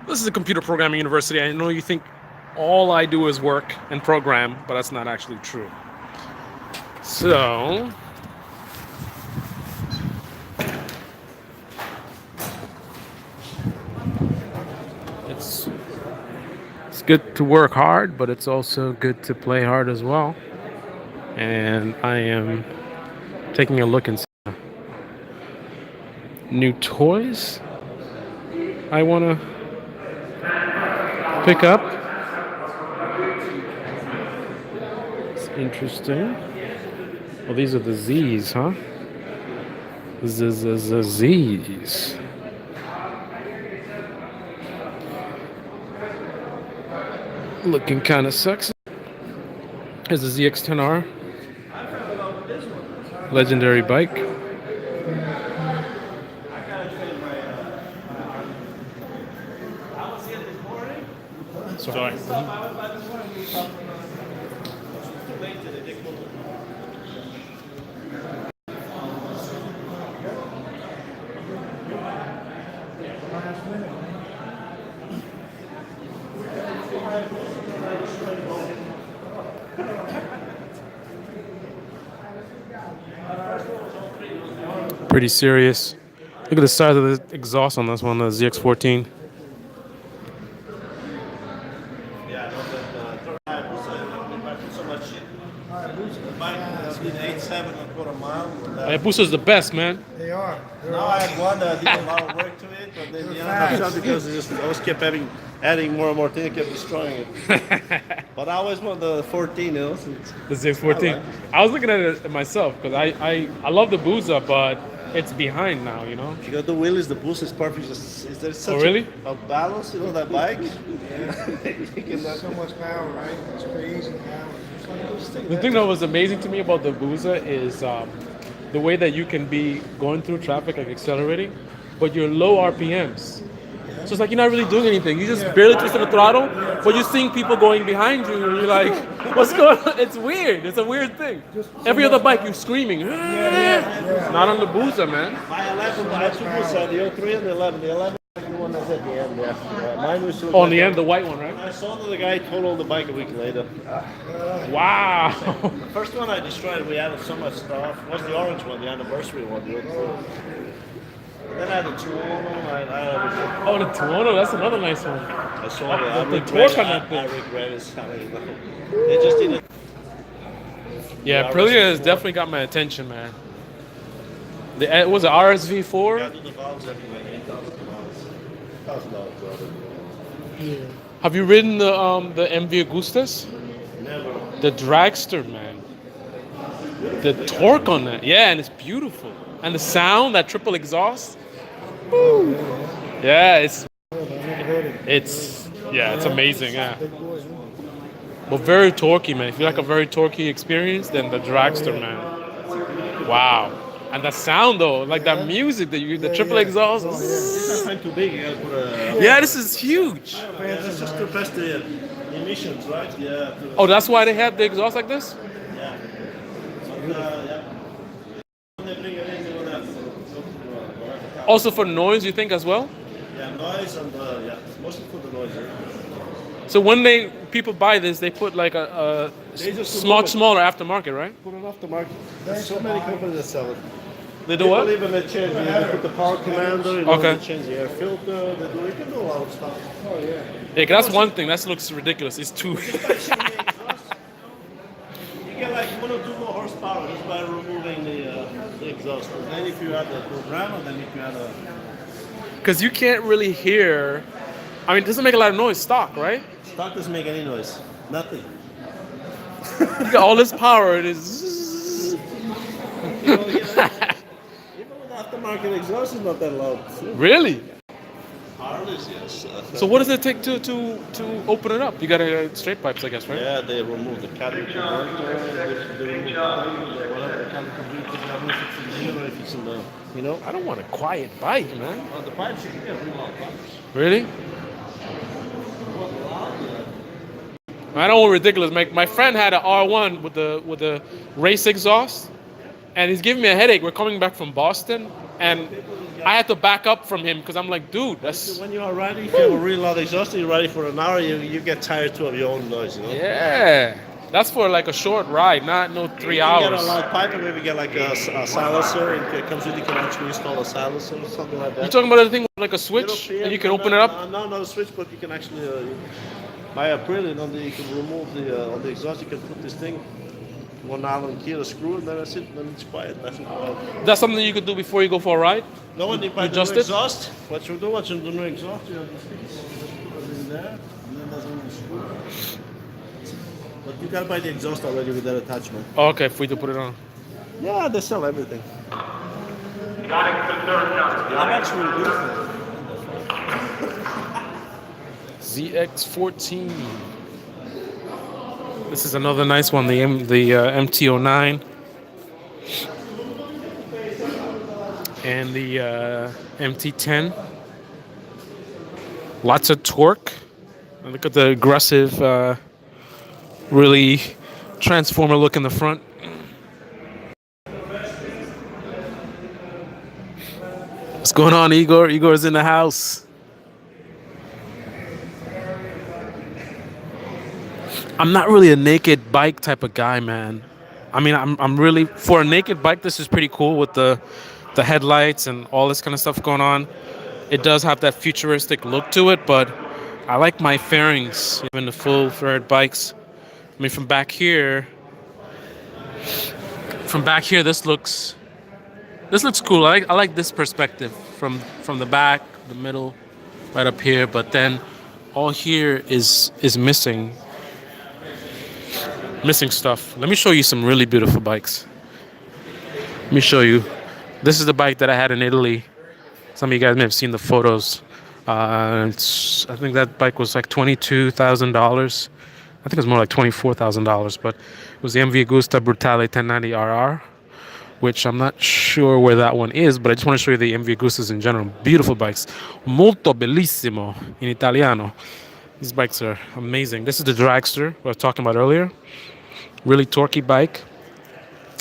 This is a computer programming university. I know you think all I do is work and program, but that's not actually true. So, it's it's good to work hard, but it's also good to play hard as well. And I am taking a look at some new toys I want to pick up. It's interesting. Well, these are the Z's, huh? Z's. Looking kind of sexy. Here's the ZX10R. Legendary bike. Sorry. Pretty serious. Look at the size of the exhaust on this one, the ZX14. Hayabusa's the best, man. They are. Now I had one that did a lot of work to it, but then the other shot because it just always kept adding more and more things, kept destroying it. But I always want the 14, you know. The ZX14. I was looking at it myself because I love the Busa, but it's behind now, you know. You got the wheelies, the boost is perfect. Is there such really? a balance, you know, that bike? So much power, right? It's crazy power. The thing that was amazing to me about the Busa is the way that you can be going through traffic, like accelerating, but you're low RPMs. So it's like you're not really doing anything. You just barely twisting the throttle, but you're seeing people going behind you, and you're like, "What's going on?" It's weird. It's a weird thing. Every other bike, you're screaming. Not on the Busa, man. My 11, I took this the 03 and the 11. The 11 is the one that's at the end, yeah. Mine was still Oh, in the end, the white one, right? I saw that the guy totaled the bike a week later. Wow. The first one I destroyed, we added so much stuff. Was the orange one, the anniversary one. Then I had the Tuono. Oh, the Tuono, that's another nice one. I saw it. The torque on that thing. I regret it. They just didn't. Yeah, Aprilia has definitely got my attention, man. It was an RSV4. I do the valves everywhere. $8,000. $1,000. Have you ridden the MV Augustus? Never. The dragster, man. The torque on that, yeah, and it's beautiful. And the sound, that triple exhaust. Woo. Yeah, it's amazing, yeah. But very torquey, man. If you like a very torquey experience, then the dragster, man. Wow. And the sound though, like that music, the triple exhaust. This is too big. You gotta put a. Yeah, this is huge. Yeah, it's just to pass the emissions, right? Yeah. Oh, that's why they have the exhaust like this? Yeah. Yeah. When they bring it in, they will have Also for noise, you think as well? yeah, noise and yeah, mostly for the noise. So when people buy this, they put like a They just smaller aftermarket, right? Put it off the market. There's so many companies that sell it. They do People what? even they change. They put the power commander. You know, Okay. They change the air filter. They do. You can do a lot of stuff. Oh yeah. Yeah, 'cause that's one thing. That looks ridiculous. It's too. You get like 1 or 2 more horsepower just by removing the exhaust. And then if you add the programmer, then if you add a Because you can't really hear. I mean, it doesn't make a lot of noise stock, right? stock doesn't make any noise. Nothing. You got all this power. It is. You know, even with aftermarket exhaust is not that loud. Really? Harness, yes. So what does it take to open it up? You got straight pipes, I guess, right? Yeah, they remove the catalytic converter, they remove whatever the catalytic converter, I don't know if it's in here or if it's in the, you know? I don't want a quiet bike, man. The pipes, you can get really long pipes. Really? I don't want ridiculous. My friend had an R1 with the race exhaust, and he's giving me a headache. We're coming back from Boston, and I had to back up from him because I'm like, dude, that's When you are riding, if you have a real loud exhaust, you're riding for an hour, you get tired too of your own noise, you know? yeah. That's for like a short ride, not no You 3 can get a hours. loud pipe and maybe get like a silencer. It comes with, you can actually install a silencer or something like You that. talking about the thing with like a switch and you can open it up? No, not a switch, but you can actually, by a brilliant on the, you can remove the on the exhaust. You can put this thing, one Allen key, a screw, and then that's it. Then it's quiet. That's it. That's something you could do before you go for a ride. No, when you buy the adjust new it? exhaust, what you do, what you do new exhaust, you have these things. You put it in there, and then there's a screw. But you gotta buy the exhaust already with that attachment. Oh, okay, for you to put it on. Yeah, they sell everything. I'm actually beautiful. ZX14. This is another nice one, the MT09 and the MT10. Lots of torque. And look at the aggressive, really transformer look in the front. What's going on, Igor? Igor's in the house. I'm not really a naked bike type of guy, man. I mean, I'm really for a naked bike. This is pretty cool with the headlights and all this kind of stuff going on. It does have that futuristic look to it, but I like my fairings, even the full faired bikes. I mean, from back here, this looks cool. I like this perspective from the back, the middle, right up here. But then all here is missing stuff. Let me show you some really beautiful bikes. Let me show you. This is the bike that I had in Italy. Some of you guys may have seen the photos. I think that bike was like $22,000. I think it was more like $24,000, but it was the MV Agusta Brutale 1090RR, which I'm not sure where that one is, but I just want to show you the MV Agustas in general. Beautiful bikes. Molto bellissimo in Italiano. These bikes are amazing. This is the dragster I was talking about earlier. Really torquey bike.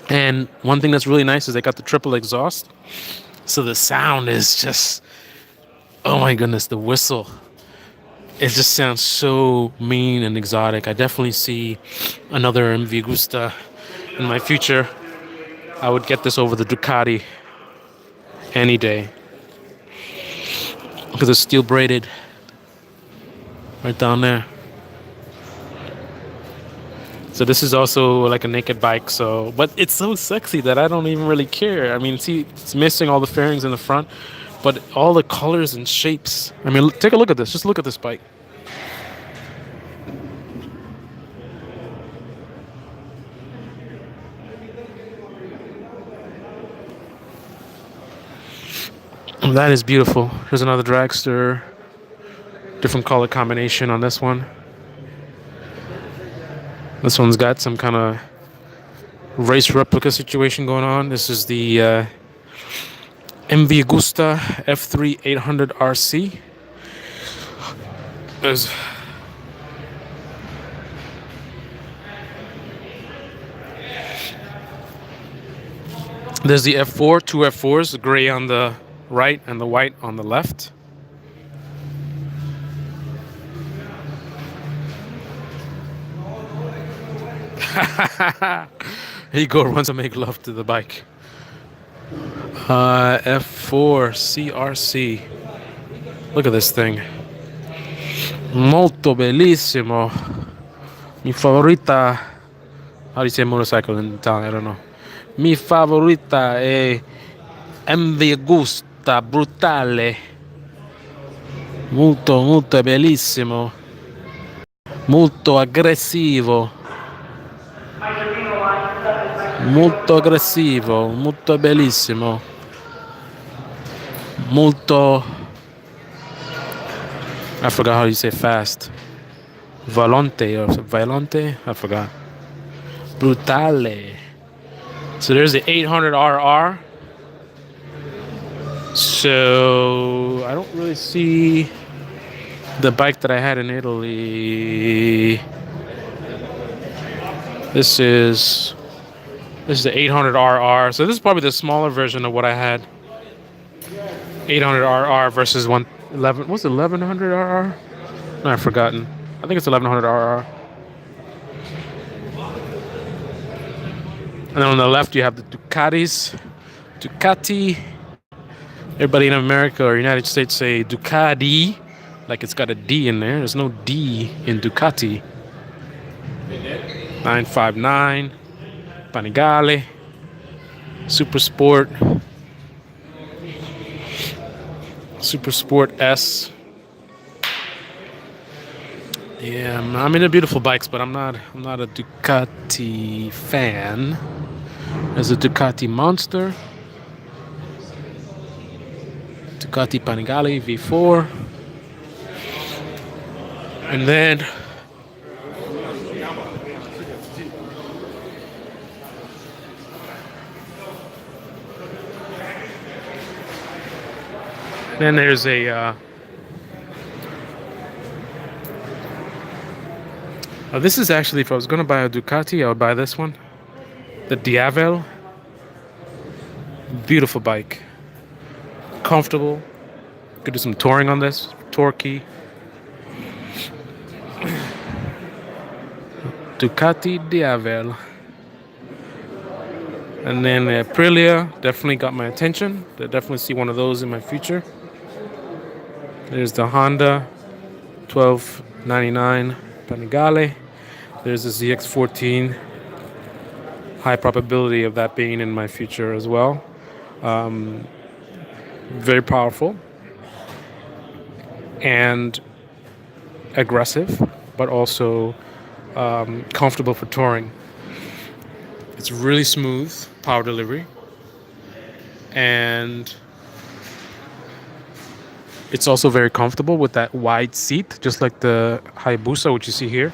And one thing that's really nice is they got the triple exhaust. So the sound is just, oh my goodness, the whistle. It just sounds so mean and exotic. I definitely see another MV Agusta in my future. I would get this over the Ducati any day. Because it's steel braided right down there. So this is also like a naked bike, but it's so sexy that I don't even really care. I mean, see, it's missing all the fairings in the front, but all the colors and shapes. I mean, take a look at this. Just look at this bike. That is beautiful. Here's another dragster. Different color combination on this one. This one's got some kind of race replica situation going on. This is the MV Agusta F3 800 RC. There's the F4, two F4s, the gray on the right and the white on the left. Igor wants to make love to the bike. F4 CRC. Look at this thing. Molto bellissimo. Mi favorita. How do you say motorcycle in Italian? I don't know. Mi favorita è MV Agusta Brutale. Molto, molto bellissimo. Molto aggressivo. Molto aggressivo, molto bellissimo. Molto. I forgot how you say fast. Volante or violante? I forgot. Brutale. So there's the 800RR. So I don't really see the bike that I had in Italy. This is the 800RR. So this is probably the smaller version of what I had. 800 RR versus 111. What's 1100 RR? No, I've forgotten. I think it's 1100 RR. And then on the left, you have the Ducatis. Ducati. Everybody in America or United States say Ducati, like it's got a D in there. There's no D in Ducati. 959. Panigale. Super Sport. Super Sport S. Yeah, I'm into beautiful bikes, but I'm not a Ducati fan. There's a Ducati Monster, Ducati Panigale V4, and then there's a this is actually, if I was going to buy a Ducati, I would buy this one. The Diavel. Beautiful bike. Comfortable. Could do some touring on this. Torquey. Ducati Diavel. And then Aprilia definitely got my attention. I definitely see one of those in my future. There's the Honda 1299 Panigale. There's the ZX14. High probability of that being in my future as well. Very powerful and aggressive, but also comfortable for touring. It's really smooth power delivery, and it's also very comfortable with that wide seat, just like the Hayabusa, which you see here.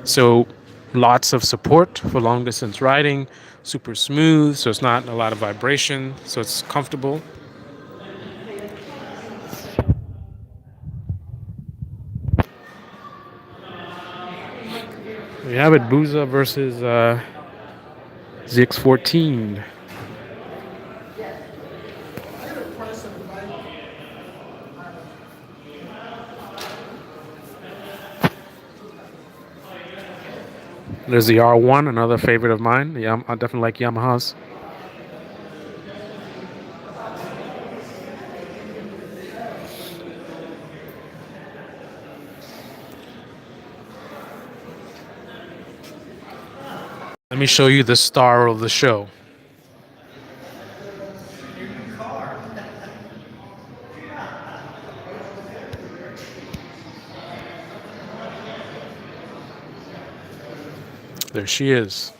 So lots of support for long distance riding, super smooth, so it's not a lot of vibration, so it's comfortable. We have it, Busa versus ZX14. There's the R1, another favorite of mine. Yeah, I definitely like Yamahas. Let me show you the star of the show. There she is.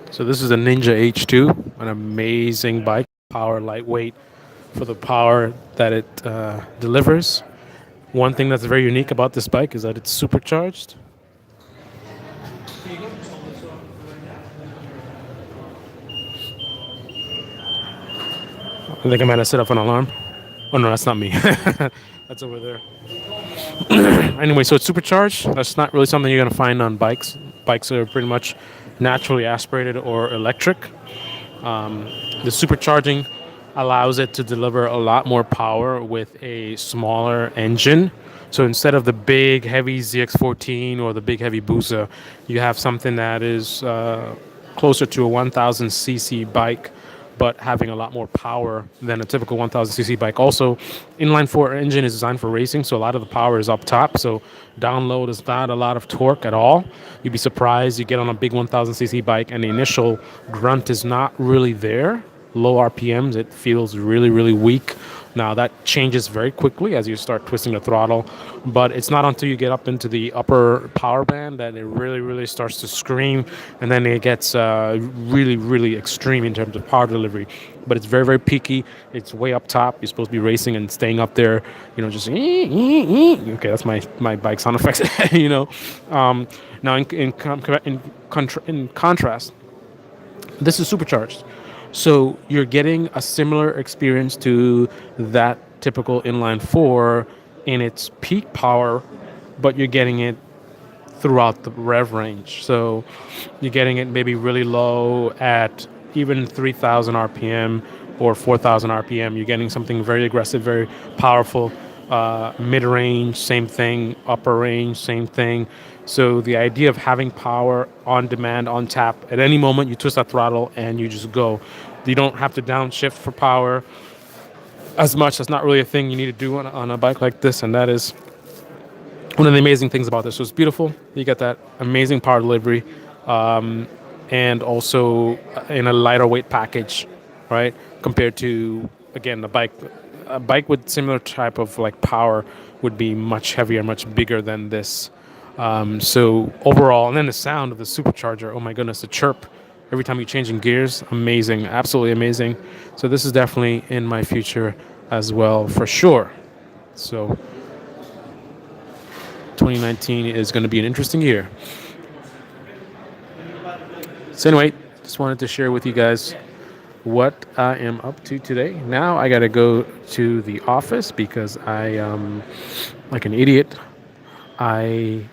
So this is a Ninja H2, an amazing bike, power, lightweight for the power that it delivers. One thing that's very unique about this bike is that it's supercharged. I think I might have set up an alarm. Oh no, that's not me. That's over there. Anyway, so it's supercharged. That's not really something you're going to find on bikes. Bikes are pretty much naturally aspirated or electric. The supercharging allows it to deliver a lot more power with a smaller engine. So instead of the big heavy ZX14 or the big heavy Busa, you have something that is closer to a 1000 cc bike but having a lot more power than a typical 1000cc bike. Also, inline four engine is designed for racing, so a lot of the power is up top. So down low is not a lot of torque at all. You'd be surprised you get on a big 1000cc bike and the initial grunt is not really there. Low RPMs, it feels really, really weak. Now that changes very quickly as you start twisting the throttle, but it's not until you get up into the upper power band that it really, really starts to scream, and then it gets really, really extreme in terms of power delivery. But it's very, very peaky. It's way up top. You're supposed to be racing and staying up there, just okay. That's my bike sound effects, Now in contrast, this is supercharged. So you're getting a similar experience to that typical inline four in its peak power, but you're getting it throughout the rev range. So you're getting it maybe really low at even 3,000 RPM or 4,000 RPM. You're getting something very aggressive, very powerful. Mid-range, same thing. Upper range, same thing. So the idea of having power on demand, on tap, at any moment you twist that throttle and you just go. You don't have to downshift for power as much. That's not really a thing you need to do on a bike like this, and that is one of the amazing things about this. So it's beautiful. You get that amazing power delivery, and also in a lighter weight package, right? Compared to, again, a bike with similar type of like power would be much heavier, much bigger than this. So overall, and then the sound of the supercharger, oh my goodness, the chirp every time you're changing gears, amazing, absolutely amazing. So this is definitely in my future as well, for sure. So 2019 is going to be an interesting year. So anyway, just wanted to share with you guys what I am up to today. Now I got to go to the office because I, like an idiot, I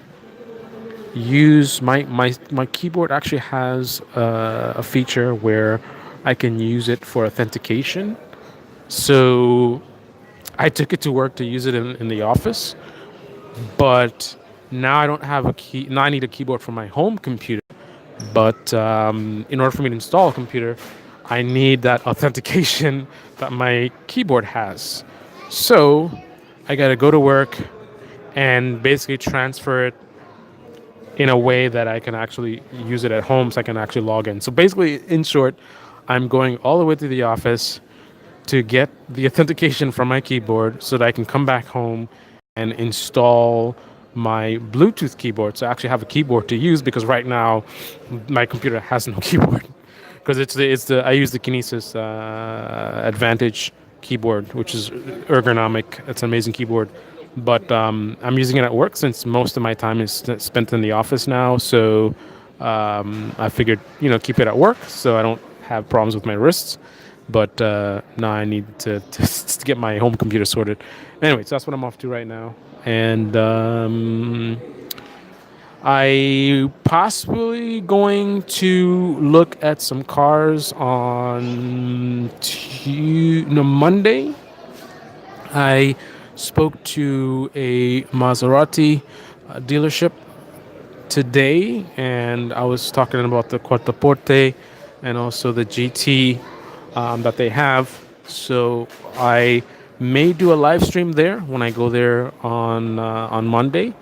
use my keyboard actually has a feature where I can use it for authentication. So I took it to work to use it in the office, but now I don't have a key. Now I need a keyboard for my home computer. But in order for me to install a computer, I need that authentication that my keyboard has. So I got to go to work and basically transfer it in a way that I can actually use it at home so I can actually log in. So basically, in short, I'm going all the way to the office to get the authentication from my keyboard so that I can come back home and install my Bluetooth keyboard. So I actually have a keyboard to use because right now my computer has no keyboard because I use the Kinesis Advantage keyboard, which is ergonomic. It's an amazing keyboard. But I'm using it at work since most of my time is spent in the office now. So I figured, keep it at work so I don't have problems with my wrists. But now I need to get my home computer sorted. Anyway, so that's what I'm off to right now. And I possibly going to look at some cars on Monday. I spoke to a Maserati dealership today, and I was talking about the Quattroporte and also the GT that they have. So I may do a live stream there when I go there on Monday.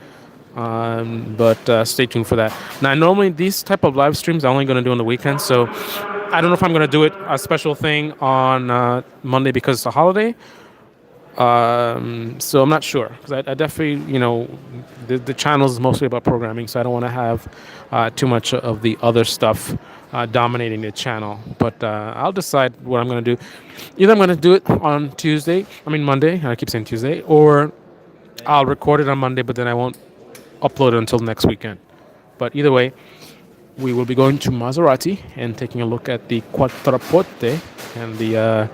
But stay tuned for that. Now, normally these type of live streams I'm only going to do on the weekend, so I don't know if I'm going to do it a special thing on Monday because it's a holiday. So I'm not sure because I definitely, the channel is mostly about programming, so I don't want to have too much of the other stuff dominating the channel. But I'll decide what I'm going to do. Either I'm going to do it on Monday. I keep saying Tuesday, or I'll record it on Monday, but then I won't upload it until next weekend. But either way, we will be going to Maserati and taking a look at the Quattroporte and the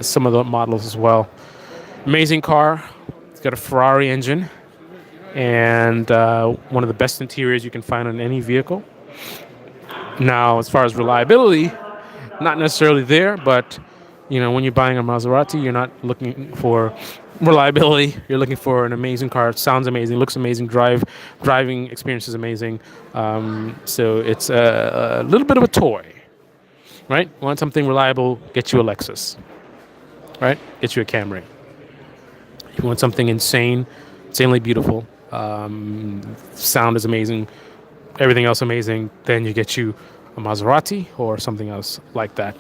some of the models as well. Amazing car. It's got a Ferrari engine and one of the best interiors you can find on any vehicle. Now, as far as reliability, not necessarily there, but when you're buying a Maserati, you're not looking for reliability. You're looking for an amazing car. It sounds amazing, looks amazing, driving experience is amazing. So it's a little bit of a toy. right? Want something reliable? Get you a Lexus, right? Get you a Camry. If you want something insanely beautiful, sound is amazing, everything else amazing, then you get you a Maserati or something else like that.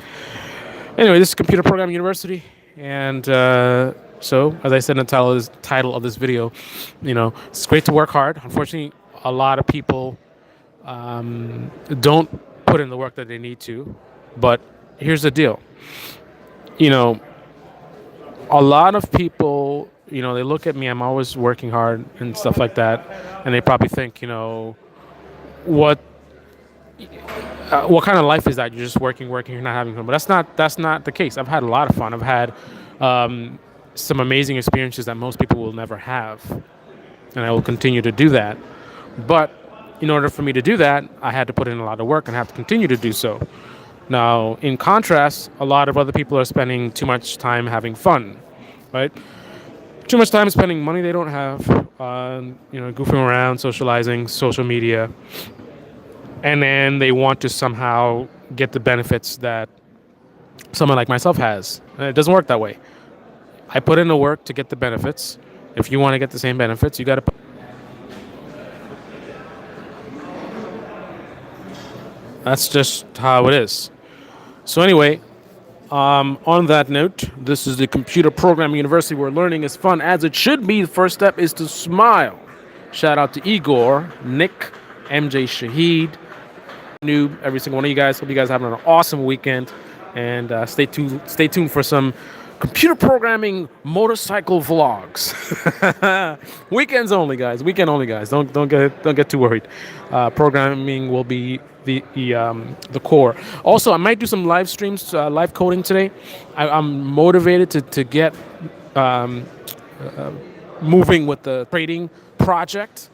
Anyway, this is Computer Programming University, and so as I said in the title of this video, it's great to work hard. Unfortunately, a lot of people don't put in the work that they need to. But here's the deal. You know, a lot of people, they look at me, I'm always working hard and stuff like that, and they probably think, what what kind of life is that? You're just working, you're not having fun. But that's not the case. I've had a lot of fun. I've had some amazing experiences that most people will never have, and I will continue to do that. But in order for me to do that, I had to put in a lot of work and have to continue to do so. Now, in contrast, a lot of other people are spending too much time having fun, right? Too much time spending money they don't have, goofing around, socializing, social media, and then they want to somehow get the benefits that someone like myself has. And it doesn't work that way. I put in the work to get the benefits. If you want to get the same benefits, you got to put. That's just how it is. So anyway, on that note, this is the Computer Programming University where learning is fun as it should be. The first step is to smile. Shout out to Igor, Nick, MJ Shahid, Noob, every single one of you guys. Hope you guys are having an awesome weekend. And stay tuned for some computer programming motorcycle vlogs. Weekends only, guys. Weekend only, guys. Don't get too worried. Programming will be the core. Also, I might do some live streams, live coding today. I'm motivated to get moving with the trading project.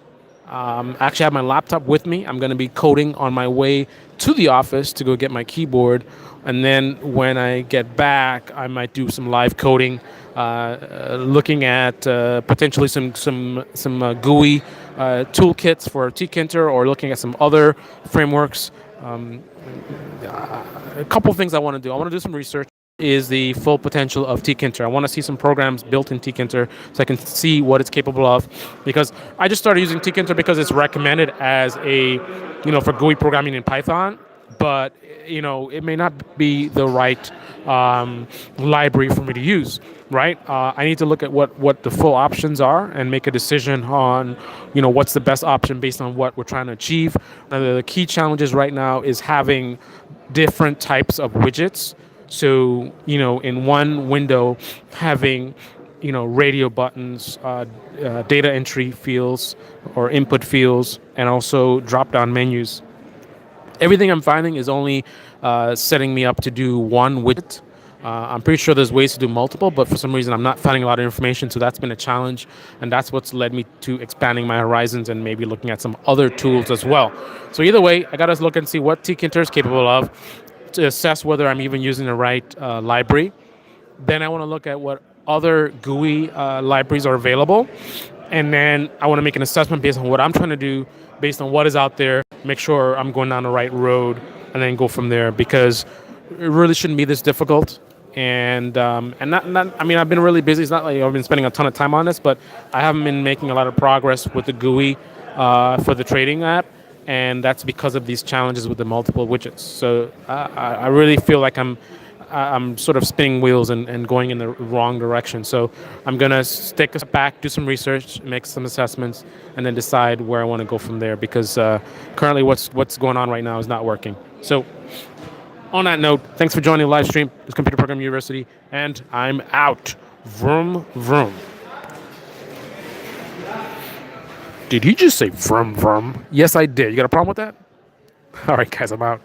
I actually have my laptop with me. I'm going to be coding on my way to the office to go get my keyboard. And then when I get back, I might do some live coding, looking at potentially some GUI toolkits for tkinter, or looking at some other frameworks. A couple things I want to do. I want to do some research. Is the full potential of tkinter. I want to see some programs built in tkinter so I can see what it's capable of, because I just started using tkinter because it's recommended as for GUI programming in Python, but it may not be the right library for me to use, right? I need to look at what the full options are and make a decision on what's the best option based on what we're trying to achieve. Now, the key challenges right now is having different types of widgets. So, in one window, having, radio buttons, data entry fields or input fields, and also drop-down menus. Everything I'm finding is only setting me up to do one widget. I'm pretty sure there's ways to do multiple, but for some reason I'm not finding a lot of information, so that's been a challenge, and that's what's led me to expanding my horizons and maybe looking at some other tools as well. So either way, I got to look and see what tkinter is capable of, to assess whether I'm even using the right library. Then I want to look at what other GUI libraries are available. And then I want to make an assessment based on what I'm trying to do, based on what is out there, make sure I'm going down the right road, and then go from there, because it really shouldn't be this difficult. And I've been really busy. It's not like I've been spending a ton of time on this, but I haven't been making a lot of progress with the GUI for the trading app. And that's because of these challenges with the multiple widgets. So I really feel like I'm sort of spinning wheels and going in the wrong direction. So I'm going to take a step back, do some research, make some assessments, and then decide where I want to go from there, because currently what's going on right now is not working. So on that note, thanks for joining the live stream. It's Computer Programming University, and I'm out. Vroom, vroom. Did he just say vroom, vroom? Yes, I did. You got a problem with that? All right, guys, I'm out.